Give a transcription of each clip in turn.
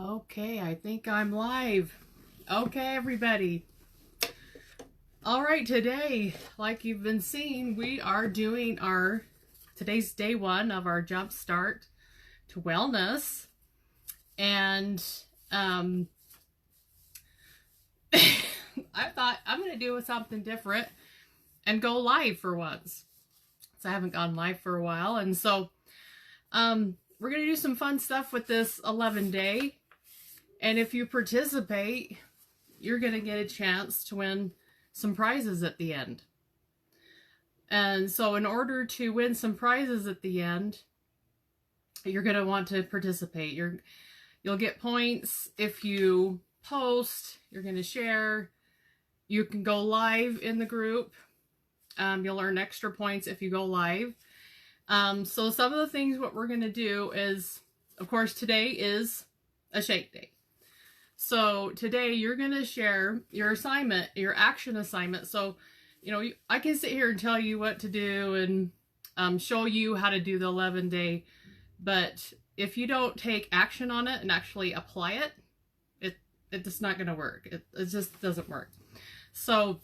Okay, I think I'm live. Okay, everybody. All right, today, like you've been seeing, we are doing today's day one of our Jump Start to Wellness. And I thought I'm going to do something different and go live for once. So I haven't gone live for a while. And so we're going to do some fun stuff with this 11-day. And if you participate, you're going to get a chance to win some prizes at the end. And so in order to win some prizes at the end, you're going to want to participate. You'll get points if you post, you're going to share, you can go live in the group. You'll earn extra points if you go live. So some of the things what we're going to do is, of course, today is a shake day. So today you're going to share your assignment, your action assignment. So, I can sit here and tell you what to do and show you how to do the 11-day. But if you don't take action on it and actually apply it, it's not going to work. It just doesn't work. So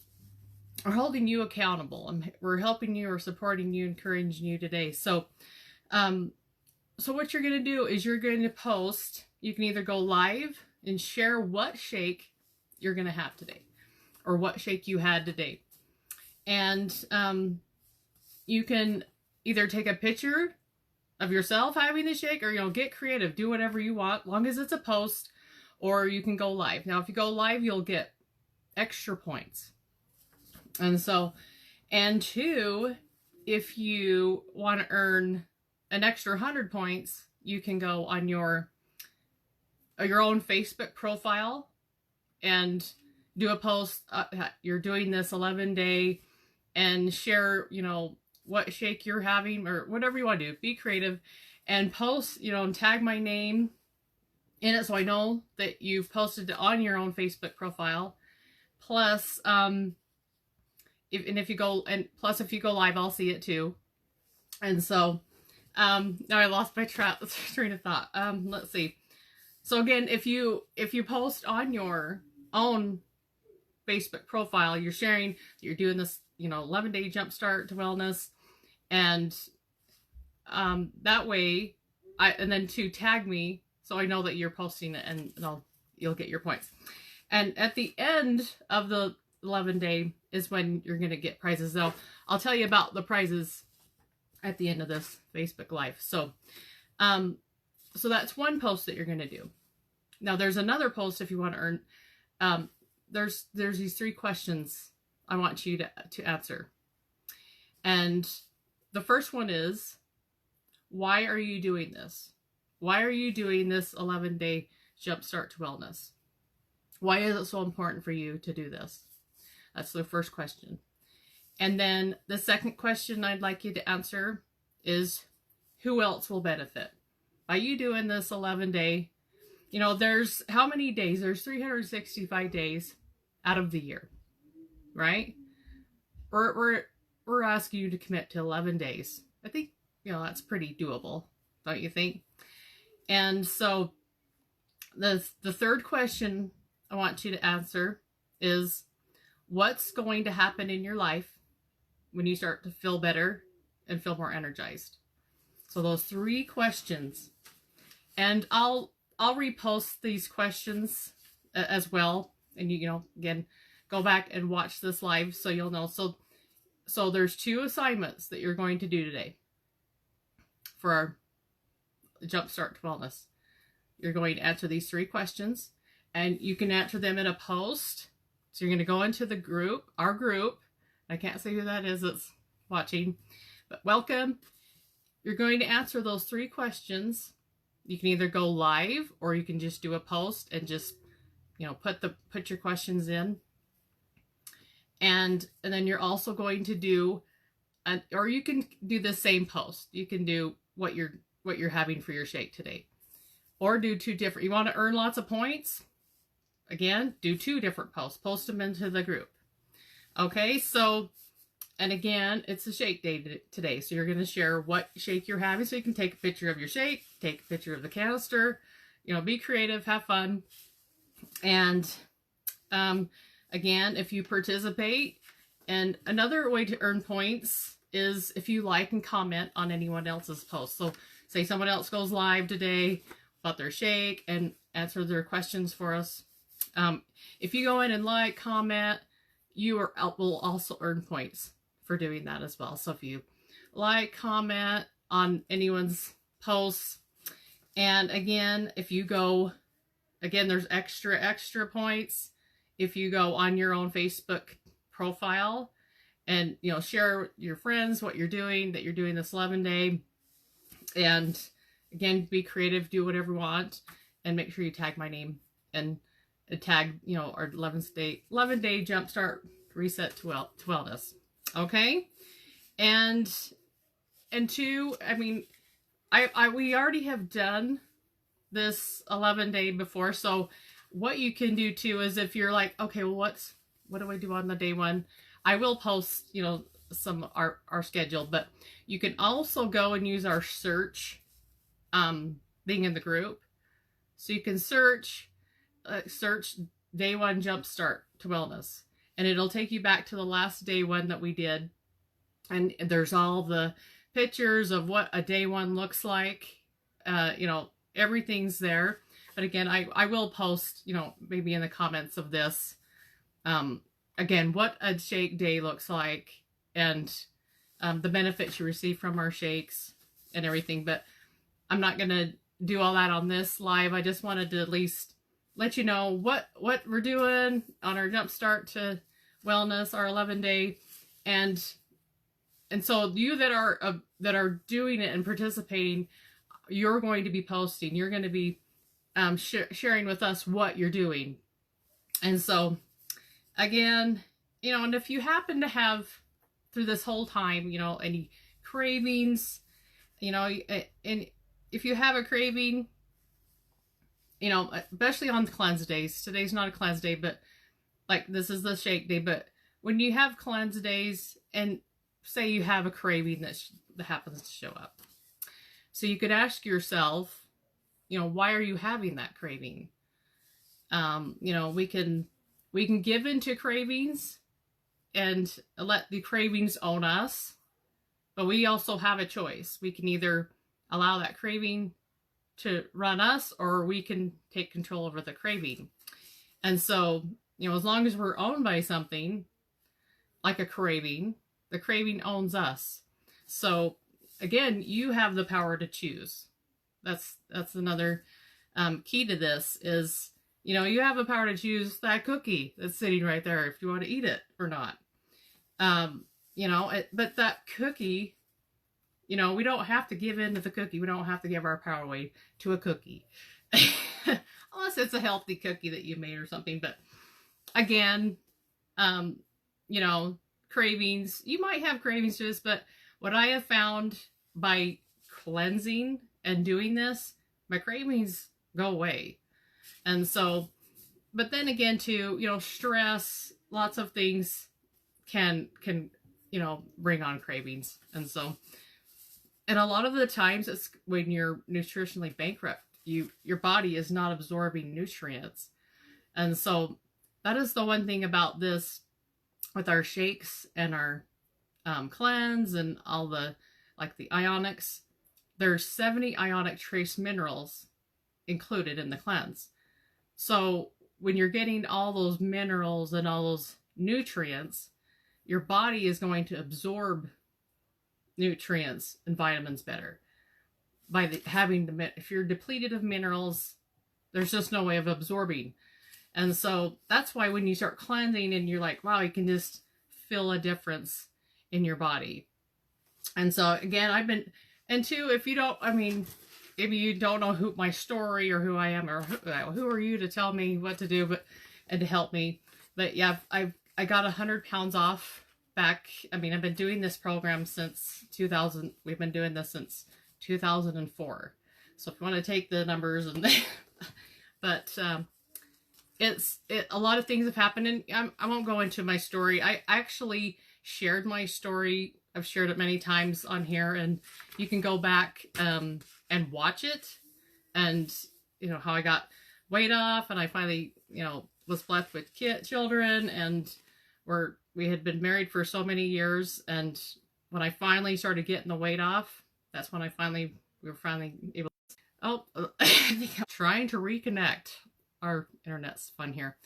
we're holding you accountable. We're helping you or supporting you, encouraging you today. So, so what you're going to do is you're going to post. You can either go live and share what shake you're going to have today or what shake you had today. And you can either take a picture of yourself having the shake or, get creative. Do whatever you want, long as it's a post, or you can go live. Now, if you go live, you'll get extra points. And so, and two, if you want to earn an extra 100 points, you can go on your own Facebook profile and do a post. You're doing this 11-day and share, what shake you're having or whatever you want to do. Be creative and post, and tag my name in it so I know that you've posted it on your own Facebook profile. Plus, if you go live, I'll see it too. And so, now I lost my train of thought. Let's see. So again, if you post on your own Facebook profile, you're sharing that you're doing this, 11-day jump start to wellness, and that way, and then to tag me so I know that you're posting it, and you'll get your points. And at the end of the 11-day is when you're going to get prizes. So I'll tell you about the prizes at the end of this Facebook Live. So, so that's one post that you're going to do. Now there's another post if you want to earn. There's these 3 questions I want you to answer. And the first one is, why are you doing this? Why are you doing this 11-day Jumpstart to Wellness? Why is it so important for you to do this? That's the first question. And then the second question I'd like you to answer is, who else will benefit by you doing this 11-day? There's how many days? There's 365 days out of the year, right? We're asking you to commit to 11 days. I think, that's pretty doable, don't you think? And so the third question I want you to answer is, what's going to happen in your life when you start to feel better and feel more energized? So those 3 questions. And I'll repost these questions as well. And again, go back and watch this live so you'll know. So there's 2 assignments that you're going to do today for our Jumpstart to Wellness. You're going to answer these 3 questions, and you can answer them in a post. So you're going to go into the group, our group. I can't say who that is that's watching, but welcome. You're going to answer those 3 questions. You can either go live or you can just do a post and just, put your questions in. And then you're also going to do, or you can do the same post. You can do what you're having for your shake today, or do 2 different. You want to earn lots of points? Again, do 2 different posts. Post them into the group. Okay, so, and again, it's a shake day today. So you're going to share what shake you're having. So you can take a picture of your shake, take a picture of the canister, be creative, have fun. And again, if you participate, and another way to earn points is if you like and comment on anyone else's post. So say someone else goes live today about their shake and answer their questions for us. If you go in and like, comment, you will also earn points for doing that as well. So if you like, comment on anyone's posts, and again, if you go, again, there's extra points if you go on your own Facebook profile and, share with your friends what you're doing, that you're doing this 11-day. And again, be creative, do whatever you want, and make sure you tag my name and tag, our 11-day jumpstart reset to wellness. Okay. And two, I mean, we already have done this 11-day before. So what you can do too is if you're like, okay, well, what do I do on the day one? I will post, some our schedule, but you can also go and use our search thing in the group. So you can search day one jumpstart to wellness, and it'll take you back to the last day one that we did. And there's all the pictures of what a day one looks like. Everything's there. But again, I will post, maybe in the comments of this, again, what a shake day looks like, and the benefits you receive from our shakes and everything. But I'm not going to do all that on this live. I just wanted to at least let you know what we're doing on our Jumpstart to Wellness, our 11-day. And so you that are doing it and participating, you're going to be posting. You're going to be sharing with us what you're doing. And so, again, and if you happen to have, through this whole time, any cravings, and if you have a craving, especially on cleanse days, today's not a cleanse day, but like this is the shake day, but when you have cleanse days and say you have a craving that happens to show up, so you could ask yourself, why are you having that craving? We can give into cravings and let the cravings own us, but we also have a choice. We can either allow that craving to run us, or we can take control over the craving. And so, as long as we're owned by something like a craving, the craving owns us. So again, you have the power to choose. That's another key to this is, you have the power to choose that cookie that's sitting right there if you want to eat it or not. But that cookie, we don't have to give in to the cookie. We don't have to give our power away to a cookie. Unless it's a healthy cookie that you made or something. But again, cravings, you might have cravings to this, but what I have found by cleansing and doing this, my cravings go away. And so, but then again too, stress, lots of things can bring on cravings. And so, and a lot of the times it's when you're nutritionally bankrupt, your body is not absorbing nutrients. And so that is the one thing about this with our shakes and our cleanse and all the, like the ionics, there's 70 ionic trace minerals included in the cleanse. So when you're getting all those minerals and all those nutrients, your body is going to absorb nutrients and vitamins better by if you're depleted of minerals, there's just no way of absorbing. And so that's why when you start cleansing and you're like, wow, you can just feel a difference in your body. And so again, and two, if you don't, maybe you don't know my story or who I am, or who are you to tell me what to do, and to help me. But yeah, I got 100 pounds off back. I've been doing this program since 2000. We've been doing this since 2004. So if you want to take the numbers but a lot of things have happened, and I won't go into my story. I actually shared my story. I've shared it many times on here, and you can go back and watch it. And how I got weight off, and I finally, was blessed with children, and we had been married for so many years, and when I finally started getting the weight off, that's when we were finally able. Oh, trying to reconnect. Our internet's fun here,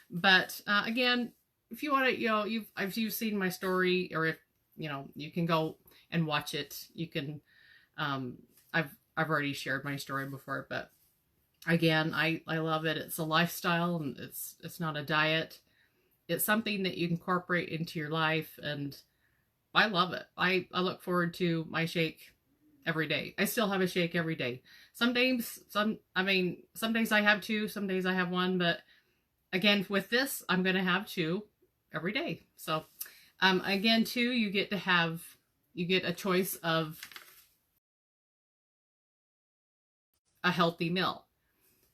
but again, if you want to, if you've seen my story, or if you can go and watch it. You can. I've already shared my story before, but again, I love it. It's a lifestyle, and it's not a diet. It's something that you incorporate into your life, and I love it. I look forward to my shake every day. I still have a shake every day. Some days I have two, some days I have one, but again, with this, I'm going to have two every day. So, again, too, you get a choice of a healthy meal.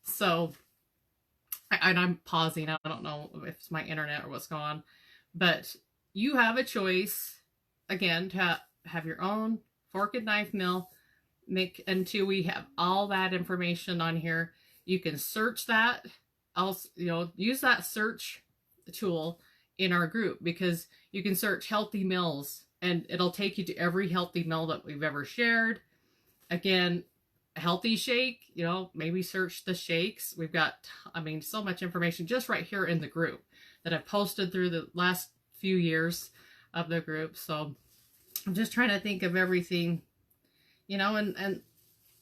So, and I'm pausing. I don't know if it's my internet or what's going on, but you have a choice, again, to have your own fork and knife meal. Until we have all that information on here, you can search that. Also, use that search tool in our group, because you can search healthy meals, and it'll take you to every healthy meal that we've ever shared. Again, healthy shake, maybe search the shakes. We've got, so much information just right here in the group that I've posted through the last few years of the group. So I'm just trying to think of everything, and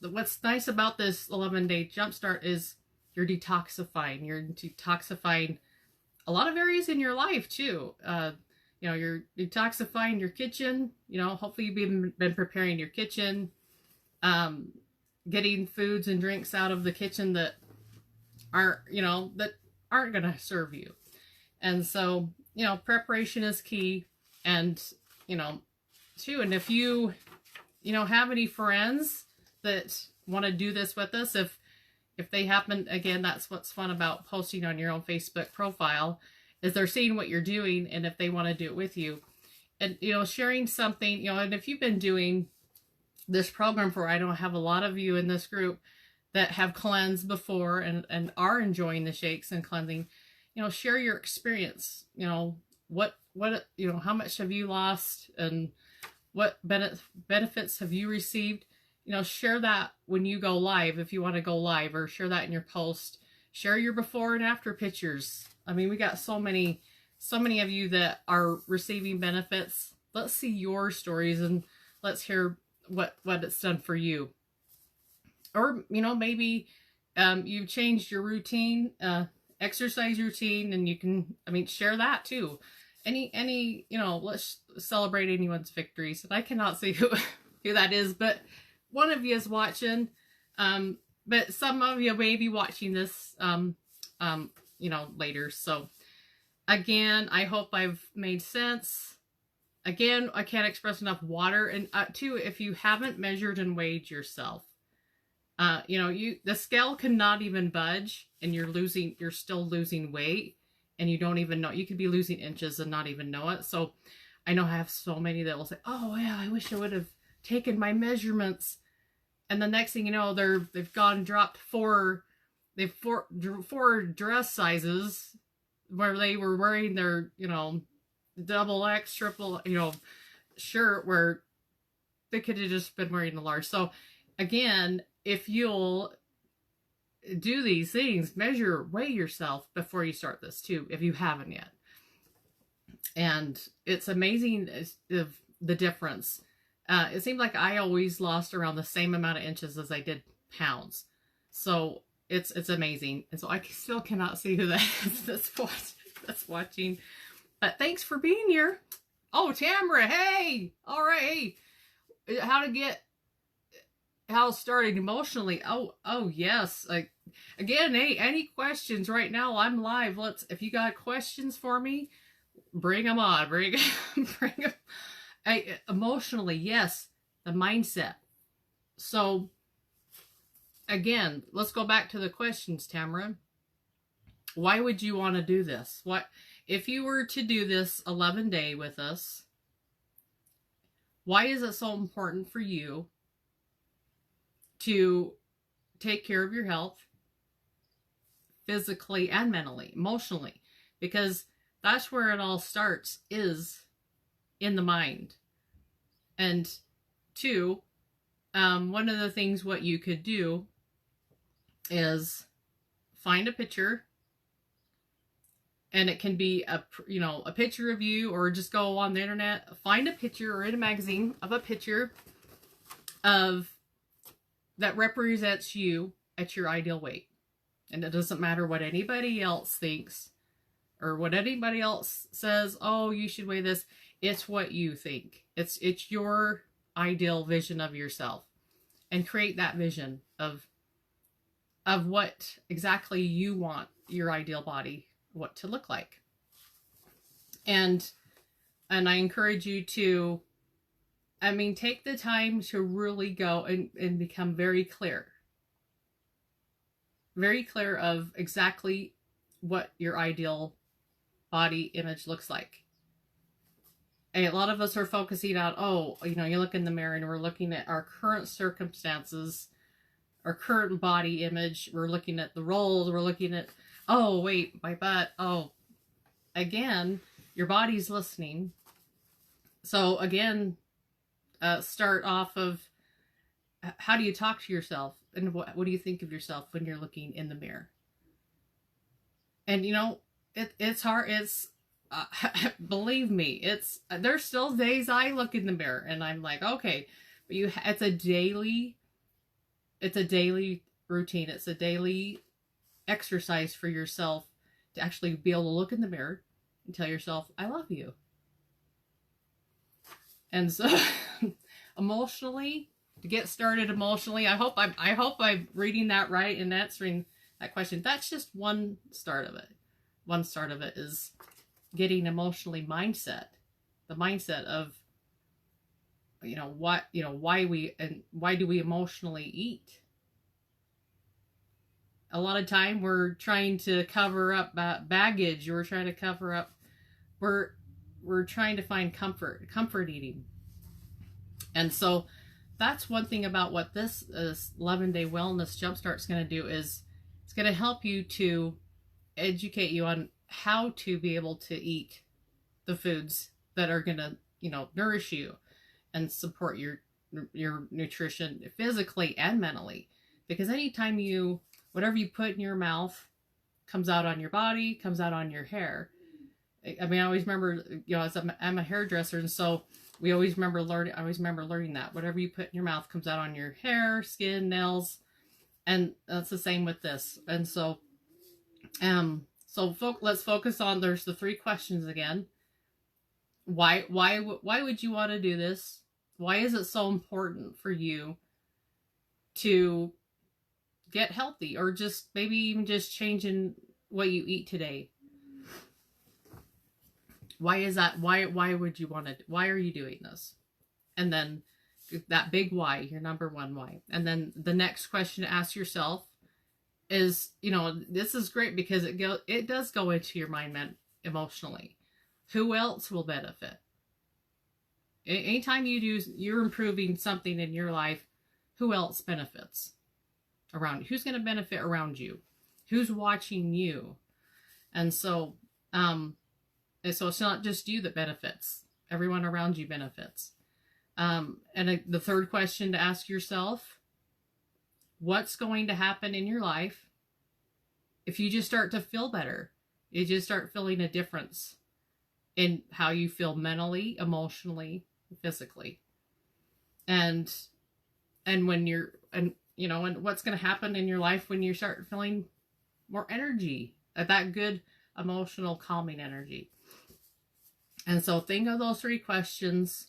what's nice about this 11-day jumpstart is you're detoxifying. You're detoxifying a lot of areas in your life too. You're detoxifying your kitchen. Hopefully you've been preparing your kitchen, getting foods and drinks out of the kitchen that aren't going to serve you. And so, preparation is key. And, too, and if you, have any friends that want to do this with us, if they happen, again, that's what's fun about posting on your own Facebook profile, is they're seeing what you're doing, and if they want to do it with you, and sharing something, and if you've been doing this program for, I don't have a lot of you in this group that have cleansed before and are enjoying the shakes and cleansing, share your experience. What how much have you lost, and what benefits have you received? Share that when you go live, if you want to go live, or share that in your post. Share your before and after pictures. We got so many of you that are receiving benefits. Let's see your stories, and let's hear what it's done for you. Or, maybe you've changed your routine, exercise routine, and you can, share that too. Any, let's celebrate anyone's victories. And I cannot see who that is, but one of you is watching. But some of you may be watching this, later. So again, I hope I've made sense. Again, I can't express enough water. And too, if you haven't measured and weighed yourself, the scale cannot even budge, and you're still losing weight, and you don't even know. You could be losing inches and not even know it. So I know I have so many that will say, oh yeah, I wish I would have taken my measurements. And the next thing you know, they've gone and dropped four dress sizes where they were wearing their, double X, triple, shirt, where they could have just been wearing the large. So again, if you'll do these things, weigh yourself before you start this too, if you haven't yet. And it's amazing the difference. It seemed like I always lost around the same amount of inches as I did pounds. So it's amazing. And so I still cannot see who that is that's watching. But thanks for being here. Oh, Tamara, hey! All right, hey. How starting emotionally. Oh yes. Again, any questions right now? I'm live. If you got questions for me, bring them on. Bring them. Emotionally, yes, the mindset. So again, let's go back to the questions, Tamara. Why would you want to do this? What if you were to do this 11-day with us? Why is it so important for you to take care of your health, physically and mentally, emotionally, because that's where it all starts, is in the mind. And two, one of the things what you could do is find a picture, and it can be a picture of you, or just go on the internet, find a picture or in a magazine of a picture of that represents you at your ideal weight. And it doesn't matter what anybody else thinks or what anybody else says, oh, you should weigh this. It's what you think. It's your ideal vision of yourself, and create that vision of what exactly you want your ideal body what to look like. And I encourage you to, take the time to really go and become very clear of exactly what your ideal body image looks like. And a lot of us are focusing on, you look in the mirror and we're looking at our current circumstances, our current body image. We're looking at the roles. We're looking at, oh, wait, my butt. Oh, again, your body's listening. So again, start off of, how do you talk to yourself? And what do you think of yourself when you're looking in the mirror? And it's hard. It's believe me, there's still days I look in the mirror and I'm like, okay, but it's a daily routine. It's a daily exercise for yourself to actually be able to look in the mirror and tell yourself, I love you. And so emotionally, to get started emotionally, I hope I'm reading that right and answering that question. That's just one start of it. One start of it is getting emotionally the mindset of, why do we emotionally eat? A lot of time we're trying to cover up baggage. We're trying to cover up, we're trying to find comfort eating. And so that's one thing about what this 11-day wellness jumpstart is going to do, is it's going to help you to educate you on how to be able to eat the foods that are going to, nourish you and support your nutrition physically and mentally. Because anytime whatever you put in your mouth comes out on your body, comes out on your hair. I always remember, I'm a hairdresser, and so I always remember learning that whatever you put in your mouth comes out on your hair, skin, nails, and that's the same with this. And so, let's focus on, there's the 3 questions again. Why would you want to do this? Why is it so important for you to get healthy, or just maybe even just changing what you eat today? Why is that? Why would you want to? Why are you doing this? And then that big why, your number one why. And then the next question to ask yourself is, this is great because it does go into your mind emotionally. Who else will benefit? Anytime you're improving something in your life, who else benefits around you? Who's going to benefit around you? Who's watching you? And so, it's not just you that benefits. Everyone around you benefits. And the third question to ask yourself, what's going to happen in your life if you just start to feel better? You just start feeling a difference in how you feel mentally, emotionally, physically. And what's going to happen in your life when you start feeling more energy, that good emotional calming energy. And so think of those 3 questions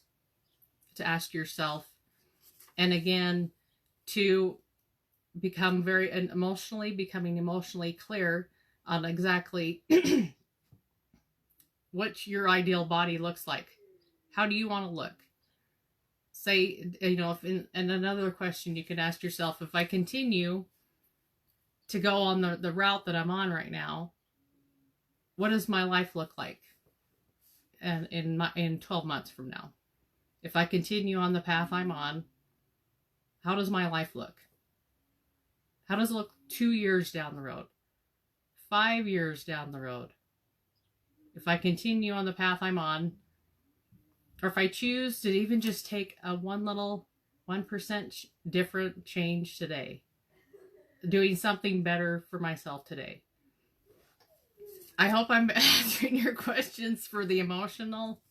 to ask yourself. And again, to becoming emotionally clear on exactly what your ideal body looks like. How do you want to look? Say, and another question you could ask yourself, if I continue to go on the route that I'm on right now, what does my life look like? And in 12 months from now, if I continue on the path I'm on, how does my life look? How does it look 2 years down the road? 5 years down the road, if I continue on the path I'm on, or if I choose to even just take a 1% different change today, doing something better for myself today. I hope I'm answering your questions for the emotional.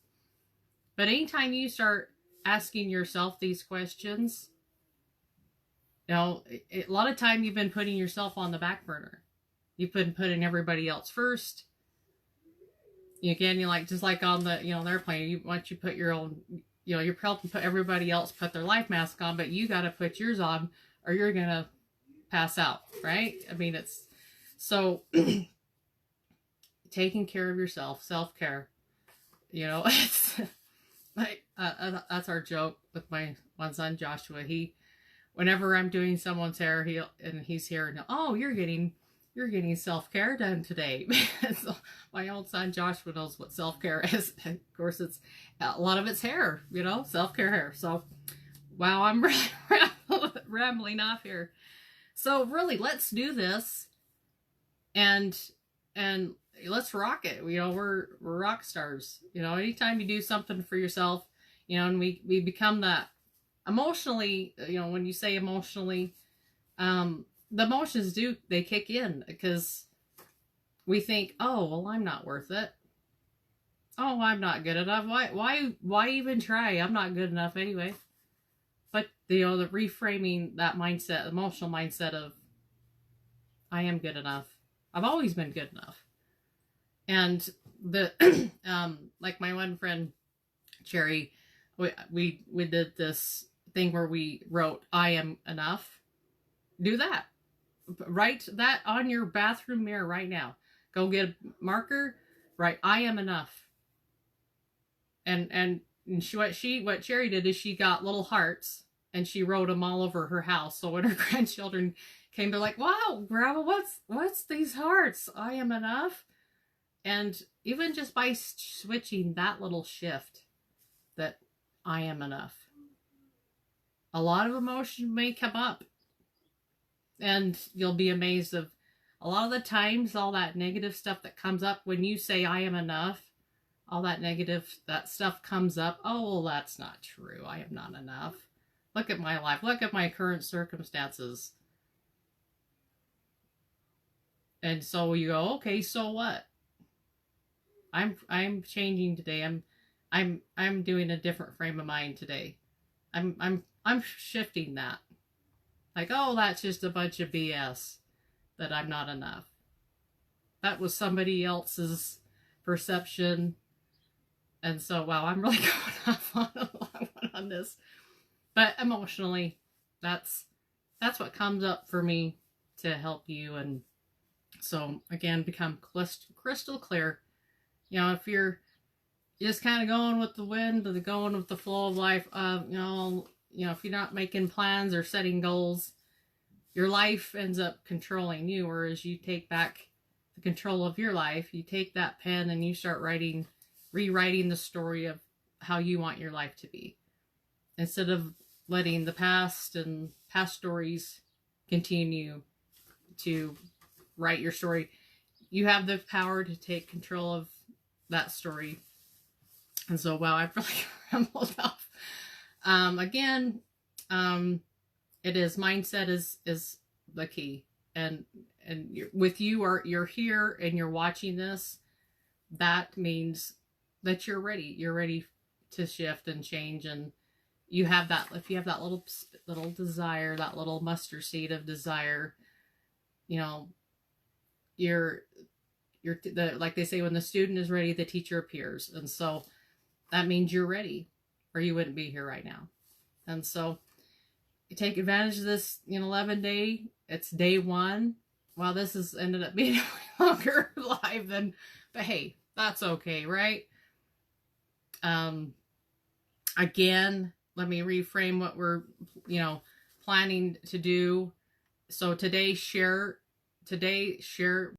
But anytime you start asking yourself these questions, a lot of time you've been putting yourself on the back burner. You've been putting everybody else first. Again, you like, just like on the, the airplane, once you put your own, you're helping put everybody else put their life mask on, but you got to put yours on or you're going to pass out, right? I mean, it's so taking care of yourself, self-care, it's like, that's our joke with my one son, Joshua. Whenever I'm doing someone's hair, he's here and oh, you're getting self-care done today. So my old son Joshua knows what self-care is. Of course, it's a lot of it's hair, self-care hair. So wow, I'm rambling off here. So really, let's do this and let's rock it. We're rock stars. Anytime you do something for yourself, and we become that emotionally, when you say emotionally, the emotions they kick in because we think, oh, well, I'm not worth it. Oh, I'm not good enough. Why even try? I'm not good enough anyway. But the reframing that mindset, emotional mindset of I am good enough. I've always been good enough. And the like my one friend Cherry, we did this thing where we wrote I am enough. Do that. Write that on your bathroom mirror right now. Go get a marker, write I am enough. And what Cherry did is she got little hearts and she wrote them all over her house. So when her grandchildren came, they're like, wow, Grandma, what's these hearts? I am enough. And even just by switching that little shift, that I am enough, a lot of emotion may come up. And you'll be amazed of a lot of the times, all that negative stuff that comes up when you say I am enough, all that negative, that stuff comes up. Oh, well, that's not true. I am not enough. Look at my life. Look at my current circumstances. And so you go, okay, so what? I'm changing today. I'm doing a different frame of mind today. I'm shifting that. Like, oh, that's just a bunch of BS that I'm not enough. That was somebody else's perception. And so, wow, I'm really going off on a long one on this. But emotionally, that's what comes up for me to help you. And so, again, become crystal clear. If you're just kind of going with the wind or going with the flow of life, if you're not making plans or setting goals, your life ends up controlling you. Whereas you take back the control of your life, you take that pen and you start rewriting the story of how you want your life to be. Instead of letting the past and past stories continue to write your story, you have the power to take control of that story. And so, wow, I've really rambled off. Again, it is mindset is the key, and you're here and you're watching this. That means that you're ready. You're ready to shift and change, and you have that. If you have that little desire, that little mustard seed of desire, you're like they say, when the student is ready, the teacher appears, and so that means you're ready, or you wouldn't be here right now. And so you take advantage of this 11-day. It's day 1. Well, this has ended up being a longer live than, but hey, that's okay, right? Again, let me reframe what we're, planning to do. So today, share